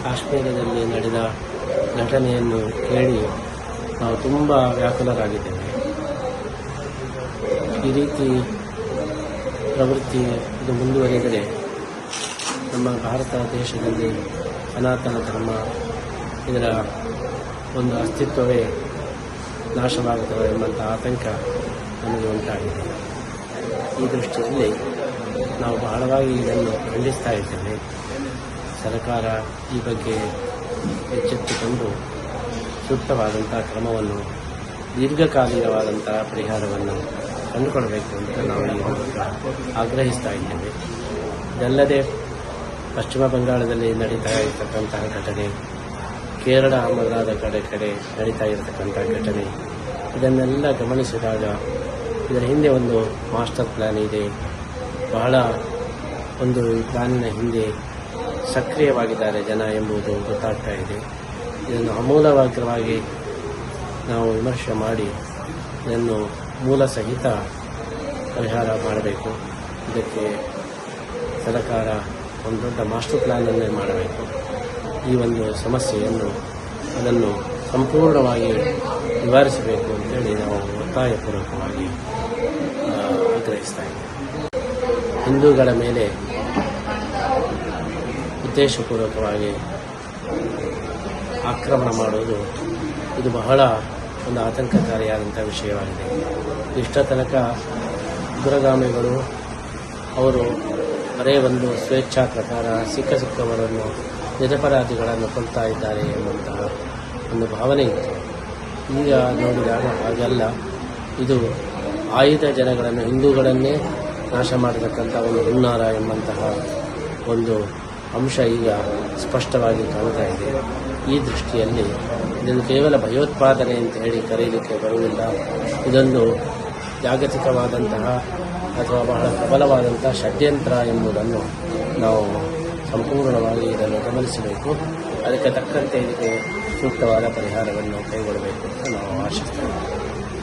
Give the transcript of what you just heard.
ಕಾಶ್ಮೀರದಲ್ಲಿ ನಡೆದ ಘಟನೆಯನ್ನು ಕೇಳಿ ನಾವು ತುಂಬ ವ್ಯಾಕುಲರಾಗಿದ್ದೇವೆ. ಈ ರೀತಿ ಪ್ರವೃತ್ತಿ ಇದು ಮುಂದುವರಿದರೆ ನಮ್ಮ ಭಾರತ ದೇಶದಲ್ಲಿ ಸನಾತನ ಧರ್ಮ ಇದರ ಒಂದು ಅಸ್ತಿತ್ವವೇ ನಾಶವಾಗುತ್ತದೆ ಎಂಬಂಥ ಆತಂಕ ನಮಗೆ ಉಂಟಾಗಿದೆ. ಈ ದೃಷ್ಟಿಯಲ್ಲಿ ನಾವು ಬಹಳವಾಗಿ ಇದನ್ನು ಖಂಡಿಸ್ತಾ ಇದ್ದೇವೆ. ಸರ್ಕಾರ ಈ ಬಗ್ಗೆ ಎಚ್ಚೆತ್ತುಕೊಂಡು ಸೂಕ್ತವಾದಂಥ ಕ್ರಮವನ್ನು, ದೀರ್ಘಕಾಲೀನವಾದಂಥ ಪರಿಹಾರವನ್ನು ಕಂಡುಕೊಡಬೇಕು ಅಂತ ನಾವು ಈ ಮೂಲಕ ಆಗ್ರಹಿಸ್ತಾ ಇದ್ದೇವೆ. ಇದಲ್ಲದೆ ಪಶ್ಚಿಮ ಬಂಗಾಳದಲ್ಲಿ ನಡೀತಾ ಇರತಕ್ಕಂತಹ ಘಟನೆ, ಕೇರಳ ಮೊದಲಾದ ಕಡೆ ನಡೀತಾ ಇರತಕ್ಕಂಥ ಘಟನೆ, ಇದನ್ನೆಲ್ಲ ಗಮನಿಸಿದಾಗ ಇದರ ಹಿಂದೆ ಒಂದು ಮಾಸ್ಟರ್ ಪ್ಲ್ಯಾನ್ ಇದೆ. ಬಹಳ ಒಂದು ಈ ಪ್ಲ್ಯಾನಿನ ಹಿಂದೆ ಸಕ್ರಿಯವಾಗಿದ್ದಾರೆ ಜನ ಎಂಬುದು ಗೊತ್ತಾಗ್ತಾ ಇದೆ. ಇದನ್ನು ಅಮೂಲವಾಗಿ ನಾವು ವಿಮರ್ಶೆ ಮಾಡಿ ಇದನ್ನು ಮೂಲ ಸಹಿತ ಪರಿಹಾರ ಮಾಡಬೇಕು. ಇದಕ್ಕೆ ಸರ್ಕಾರ ಒಂದು ದೊಡ್ಡ ಮಾಸ್ಟರ್ ಪ್ಲ್ಯಾನನ್ನೇ ಮಾಡಬೇಕು. ಈ ಒಂದು ಸಮಸ್ಯೆಯನ್ನು ಅದನ್ನು ಸಂಪೂರ್ಣವಾಗಿ ನಿವಾರಿಸಬೇಕು ಅಂತೇಳಿ ನಾವು ಒತ್ತಾಯಪೂರ್ವಕವಾಗಿ ಆಗ್ರಹಿಸ್ತಾ ಇದ್ದೇವೆ. ಹಿಂದೂಗಳ ಮೇಲೆ ಉದ್ದೇಶಪೂರ್ವಕವಾಗಿ ಆಕ್ರಮಣ ಮಾಡುವುದು ಇದು ಬಹಳ ಒಂದು ಆತಂಕಕಾರಿಯಾದಂಥ ವಿಷಯವಾಗಿದೆ. ಇಷ್ಟ ತನಕ ಉಗ್ರಗಾಮಿಗಳು ಅವರು ಬರೇ ಒಂದು ಸ್ವೇಚ್ಛಾ ಪ್ರಕಾರ ಸಿಕ್ಕವರನ್ನು ನಿರಪರಾಧಿಗಳನ್ನು ಕೊಲ್ತಾ ಇದ್ದಾರೆ ಎಂಬಂತಹ ಒಂದು ಭಾವನೆ ಇತ್ತು. ಈಗ ನೋಡಿದಾಗ ಹಾಗಲ್ಲ. ಇದು ಆಯುಧ ಜನಗಳನ್ನು, ಹಿಂದೂಗಳನ್ನೇ ನಾಶ ಮಾಡತಕ್ಕಂಥ ಒಂದು ಹುನ್ನಾರ ಎಂಬಂತಹ ಒಂದು ಅಂಶ ಈಗ ಸ್ಪಷ್ಟವಾಗಿ ಕಾಣ್ತಾ ಇದೆ. ಈ ದೃಷ್ಟಿಯಲ್ಲಿ ಇದನ್ನು ಕೇವಲ ಭಯೋತ್ಪಾದನೆ ಅಂತ ಹೇಳಿ ಕರೆಯಲಿಕ್ಕೆ ಬರುವುದಿಲ್ಲ. ಇದೊಂದು ಜಾಗತಿಕವಾದಂತಹ ಅಥವಾ ಬಹಳ ಪ್ರಬಲವಾದಂಥ ಷಡ್ಯಂತ್ರ ಎಂಬುದನ್ನು ನಾವು ಸಂಪೂರ್ಣವಾಗಿ ಇದನ್ನು ಗಮನಿಸಬೇಕು. ಅದಕ್ಕೆ ತಕ್ಕಂತೆ ಇದಕ್ಕೆ ಸೂಕ್ತವಾದ ಪರಿಹಾರವನ್ನು ಕೈಗೊಳ್ಳಬೇಕು ಅಂತ ನಾವು ಆಶಿಸ್ತೇವೆ.